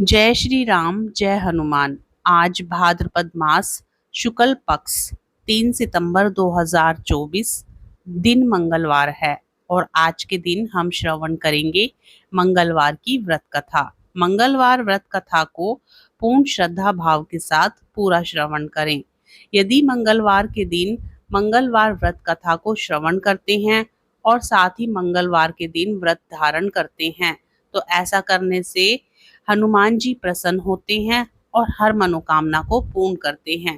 जय श्री राम जय हनुमान। आज भाद्रपद मास शुक्ल पक्ष 3 सितंबर 2024 दिन मंगलवार है और आज के दिन हम श्रवण करेंगे मंगलवार की व्रत कथा। मंगलवार व्रत कथा को पूर्ण श्रद्धा भाव के साथ पूरा श्रवण करें। यदि मंगलवार के दिन मंगलवार व्रत कथा को श्रवण करते हैं और साथ ही मंगलवार के दिन व्रत धारण करते हैं तो ऐसा करने से हनुमान जी प्रसन्न होते हैं और हर मनोकामना को पूर्ण करते हैं।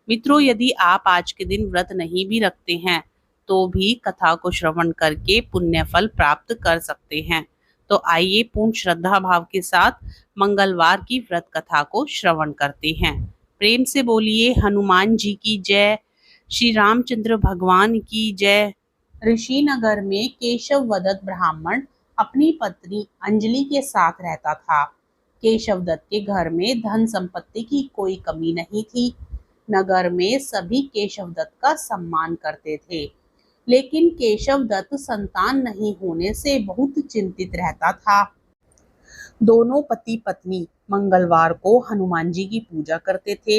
मित्रों, यदि आप आज के दिन व्रत नहीं भी रखते हैं तो भी कथा को श्रवण करके पुण्य फल प्राप्त कर सकते हैं। तो आइए पूर्ण श्रद्धा भाव के साथ मंगलवार की व्रत कथा को श्रवण करते हैं। प्रेम से बोलिए हनुमान जी की जय, श्री रामचंद्र भगवान की जय। ऋषि नगर में केशव वदत ब्राह्मण अपनी पत्नी अंजलि के साथ रहता था। केशव दत्त के घर में धन संपत्ति की कोई कमी नहीं थी। नगर में सभी केशव दत्त का सम्मान करते थे, लेकिन केशव दत्त संतान नहीं होने से बहुत चिंतित रहता था। दोनों पति पत्नी मंगलवार को हनुमान जी की पूजा करते थे।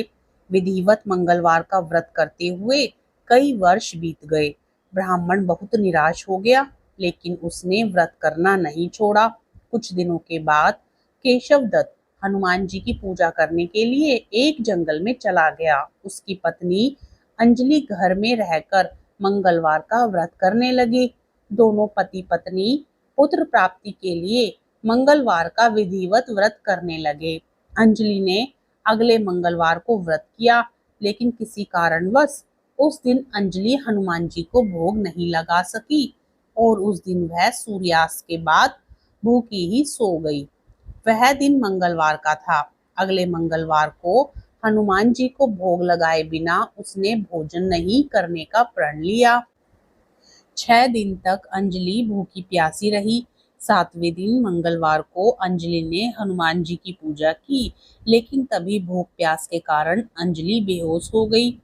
विधिवत मंगलवार का व्रत करते हुए कई वर्ष बीत गए। ब्राह्मण बहुत निराश हो गया, लेकिन उसने व्रत करना नहीं छोड़ा। कुछ दिनों के बाद केशव दत्त हनुमान जी की पूजा करने के लिए एक जंगल में चला गया। उसकी पत्नी अंजलि घर में रहकर मंगलवार का व्रत करने लगे। दोनों पति पत्नी पुत्र प्राप्ति के लिए मंगलवार का विधिवत व्रत करने लगे। अंजलि ने अगले मंगलवार को व्रत किया, लेकिन किसी कारणवश उस दिन अंजलि हनुमान जी को भोग नहीं लगा सकी और उस दिन वह सूर्यास्त के बाद भूखी ही सो गई। वह दिन मंगलवार का था। अगले मंगलवार को हनुमान जी को भोग लगाए बिना उसने भोजन नहीं करने का प्रण लिया। 6 दिन तक अंजलि भूखी प्यासी रही। 7वें दिन मंगलवार को अंजलि ने हनुमान जी की पूजा की, लेकिन तभी भूख प्यास के कारण अंजलि बेहोश हो गई।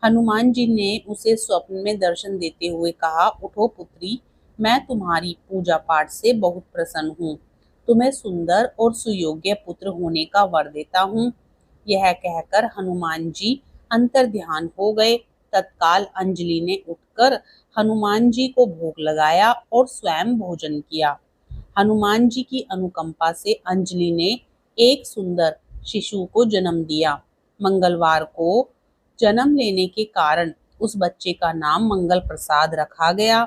हनुमान जी ने उसे स्वप्न में दर्शन देते हुए कहा, उठो पुत्री, मैं तुम्हारी पूजा पाठ से बहुत प्रसन्न हूँ। तुम्हें सुंदर और सुयोग्य पुत्र होने का वर देता हूँ। यह कहकर हनुमान जी अंतर ध्यान हो गए। तत्काल अंजलि ने उठकर हनुमान जी को भोग लगाया और स्वयं भोजन किया। हनुमान जी की अनुकंपा से अंजलि ने एक सुंदर शिशु को जन्म दिया। मंगलवार को जन्म लेने के कारण उस बच्चे का नाम मंगल प्रसाद रखा गया।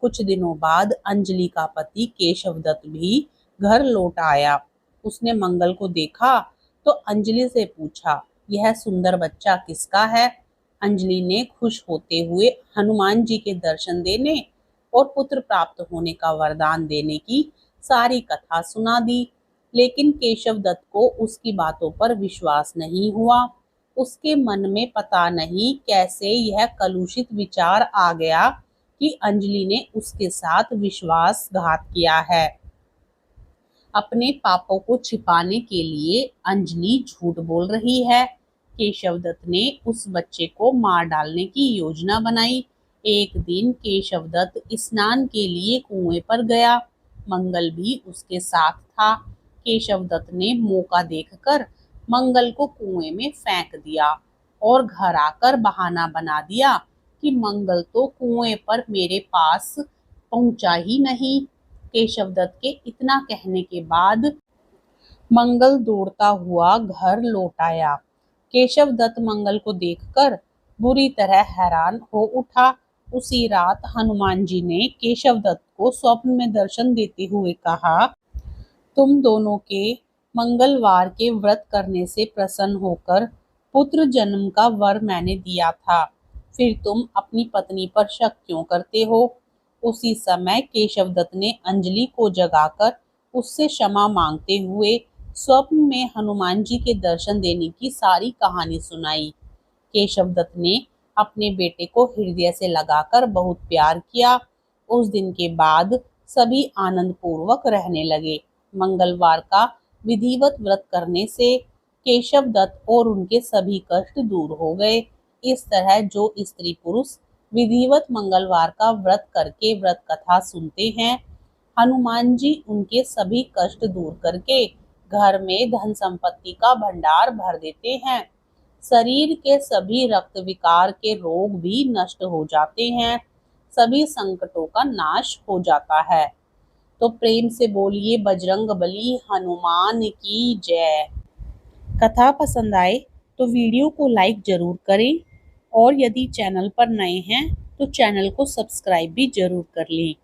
कुछ दिनों बाद अंजलि का पति केशव दत्त भी घर लौट आया। उसने मंगल को देखा तो अंजलि से पूछा, यह सुंदर बच्चा किसका है? अंजलि ने खुश होते हुए हनुमान जी के दर्शन देने और पुत्र प्राप्त होने का वरदान देने की सारी कथा सुना दी, लेकिन केशव दत्त को उसकी बातों पर विश्वास नहीं हुआ। उसके मन में पता नहीं कैसे यह कलुषित विचार आ गया कि अंजलि ने उसके साथ विश्वासघात किया है। अपने पापों को छिपाने के लिए अंजलि झूठ बोल रही है। केशव दत्त ने उस बच्चे को मार डालने की योजना बनाई। एक दिन केशव दत्त स्नान के लिए कुएं पर गया। मंगल भी उसके साथ था। केशव दत्त ने मौका देखकर मंगल को कुएं में फेंक दिया और घर आकर बहाना बना दिया कि मंगल तो कुएं पर मेरे पास पहुंचा ही नहीं। केशव दत्त के इतना कहने के बाद मंगल दौड़ता हुआ घर लौट आया। केशव दत्त मंगल को देखकर बुरी तरह हैरान हो उठा। उसी रात हनुमान जी ने केशव दत्त को स्वप्न में दर्शन देते हुए कहा, तुम दोनों के मंगलवार के व्रत करने से प्रसन्न होकर पुत्र जन्म का वर मैंने दिया था, फिर तुम अपनी पत्नी पर शक क्यों करते हो? उसी समय केशव दत्त ने अंजलि को जगाकर उससे क्षमा मांगते हुए स्वप्न में हनुमान जी के दर्शन देने की सारी कहानी सुनाई। केशव दत्त ने अपने बेटे को हृदय से लगाकर बहुत प्यार किया। उस दिन के बाद सभी आनंद पूर्वक रहने लगे। मंगलवार का विधिवत व्रत करने से केशव दत्त और उनके सभी कष्ट दूर हो गए। इस तरह जो स्त्री पुरुष विधिवत मंगलवार का व्रत करके व्रत कथा सुनते हैं, हनुमान जी उनके सभी कष्ट दूर करके घर में धन संपत्ति का भंडार भर देते हैं। शरीर के सभी रक्त विकार के रोग भी नष्ट हो जाते हैं। सभी संकटों का नाश हो जाता है। तो प्रेम से बोलिए बजरंग बली हनुमान की जय। कथा पसंद आए तो वीडियो को लाइक जरूर करें और यदि चैनल पर नए हैं तो चैनल को सब्सक्राइब भी जरूर कर लें।